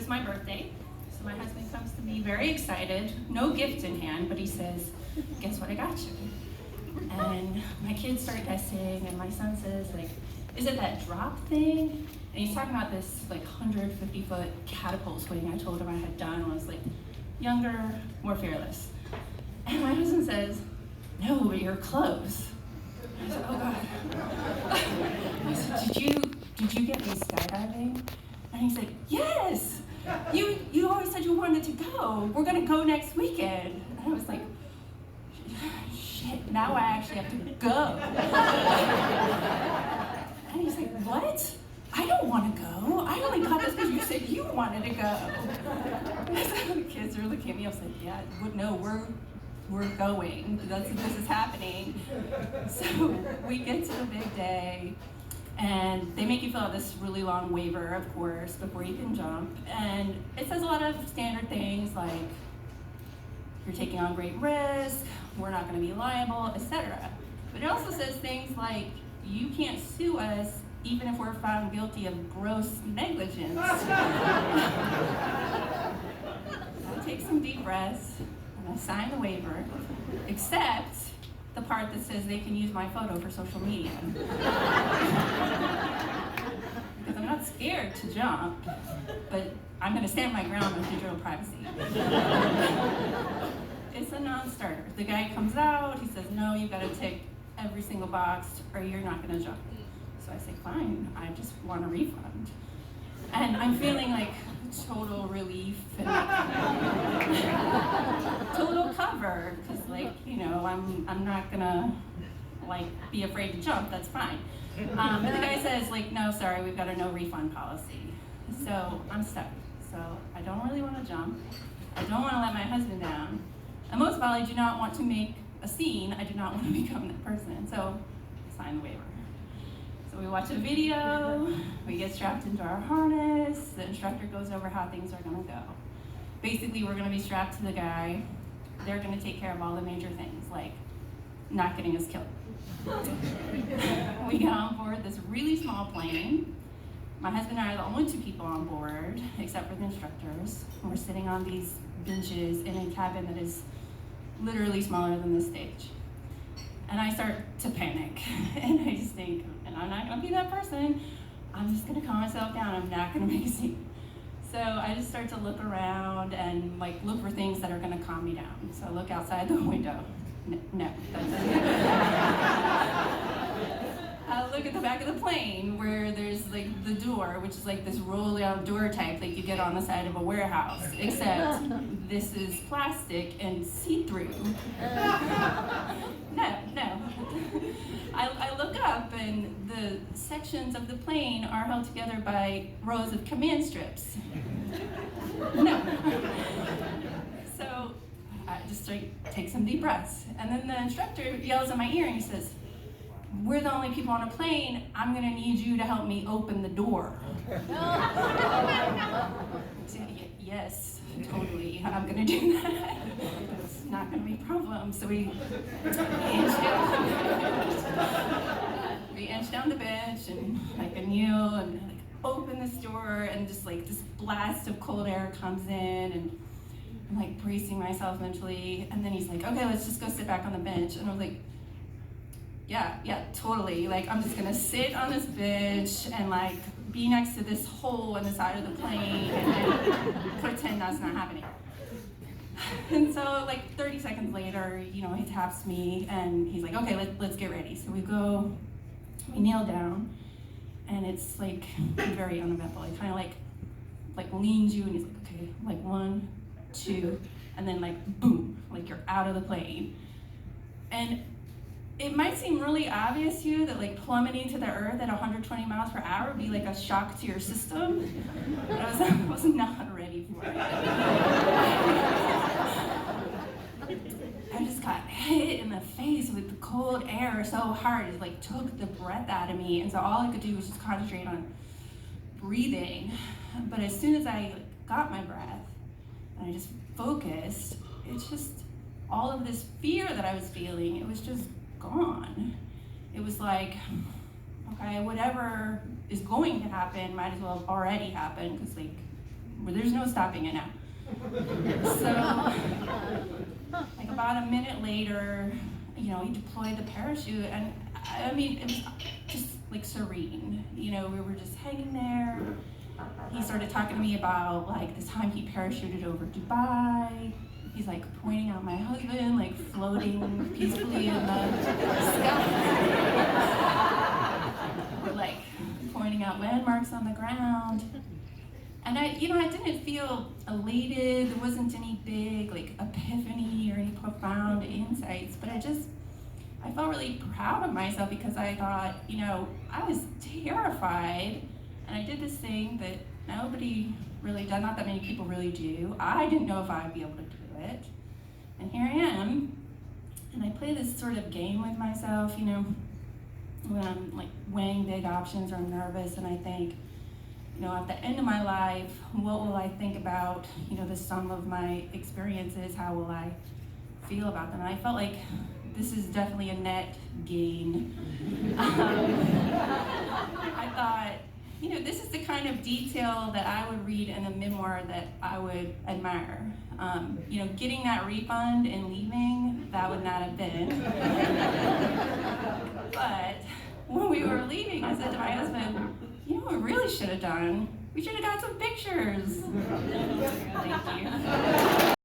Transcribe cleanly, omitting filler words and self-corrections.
it's my birthday. So my husband comes to me very excited, no gift in hand, but he says, guess what I got you? And my kids start guessing, and my son says, like, is it that drop thing? And he's talking about this like 150-foot catapult swing I told him I had done when I was like younger, more fearless. And my husband says, no, but you're close. I said, oh God. I said, did you get me skydiving? And he's like, yes! You always said you wanted to go. We're gonna go next weekend. And I was like, shit, now I actually have to go. And he's like, what? I don't want to go. I only got this because you said you wanted to go. So the kids are looking at me. I was like, yeah, no, we're going. This is happening. So we get to the big day, and they make you fill out this really long waiver, of course, before you can jump. And it says a lot of standard things like, you're taking on great risk, we're not going to be liable, etc. But it also says things like, you can't sue us even if we're found guilty of gross negligence. I take some deep breaths, and I sign the waiver, except the part that says they can use my photo for social media. Because I'm not scared to jump, but I'm going to stand my ground on digital privacy. It's a non-starter. The guy comes out, he says, no, you've got to tick every single box or you're not going to jump. So I say, fine, I just want a refund. And I'm feeling like total relief and total cover, because I'm not gonna be afraid to jump, that's fine. But the guy says no, sorry, we've got a no refund policy. So I'm stuck. So I don't really want to jump. I don't want to let my husband down. And most of all, I do not want to make a scene. I do not want to become that person. So I sign the waiver. So we watch a video, we get strapped into our harness, the instructor goes over how things are gonna go. Basically, we're gonna be strapped to the guy. They're gonna take care of all the major things, like not getting us killed. We get on board this really small plane. My husband and I are the only two people on board, except for the instructors. And we're sitting on these benches in a cabin that is literally smaller than this stage. And I start to panic, and I just think, and I'm not gonna be that person. I'm just gonna calm myself down. I'm not gonna make a scene. So I just start to look around and look for things that are gonna calm me down. So I look outside the window. No. I look at the back of the plane where there's the door, which is this roll down door type that you get on the side of a warehouse, except this is plastic and see-through. No. I look up and the sections of the plane are held together by rows of command strips. No. So I just take some deep breaths. And then the instructor yells in my ear and he says, we're the only people on a plane, I'm gonna need you to help me open the door. Yes, totally, I'm gonna do that. It's not gonna be a problem. So we inch down the bench and I kneel and open this door, and just this blast of cold air comes in, and I'm bracing myself mentally, and then he's like, okay, let's just go sit back on the bench. And I was like, yeah, totally. I'm just gonna sit on this bench and be next to this hole in the side of the plane and pretend that's not happening. And so 30 seconds later, he taps me and he's like, okay, let's get ready. So we kneel down, and it's very uneventful. He kind of leans you and he's like, okay, 1, 2, and then boom, you're out of the plane. And it might seem really obvious to you that plummeting to the earth at 120 miles per hour would be a shock to your system, but I was not ready for it. I just got hit in the face with the cold air so hard, it took the breath out of me, and so all I could do was just concentrate on breathing. But as soon as I got my breath and I just focused, it's just all of this fear that I was feeling, it was just gone. It was okay, whatever is going to happen might as well have already happened, because there's no no stopping it now. So, like about a minute later, he deployed the parachute, and I mean, it was just like serene. We were just hanging there. He started talking to me about like the time he parachuted over Dubai. He's like pointing out my husband, like floating peacefully in the sky. Like pointing out landmarks on the ground. And I didn't feel elated. There wasn't any big like epiphany or any profound insights, but I felt really proud of myself because I thought, I was terrified, and I did this thing that nobody really done, not that many people really do. I didn't know if I'd be able to do it. And here I am, and I play this sort of game with myself, when I'm like weighing big options or I'm nervous, and I think, at the end of my life, what will I think about, the sum of my experiences? How will I feel about them? And I felt like this is definitely a net gain. I thought, this is the kind of detail that I would read in a memoir that I would admire. Getting that refund and leaving, that would not have been. But when we were leaving, I said to my husband, what we really should have done? We should have got some pictures. Thank you.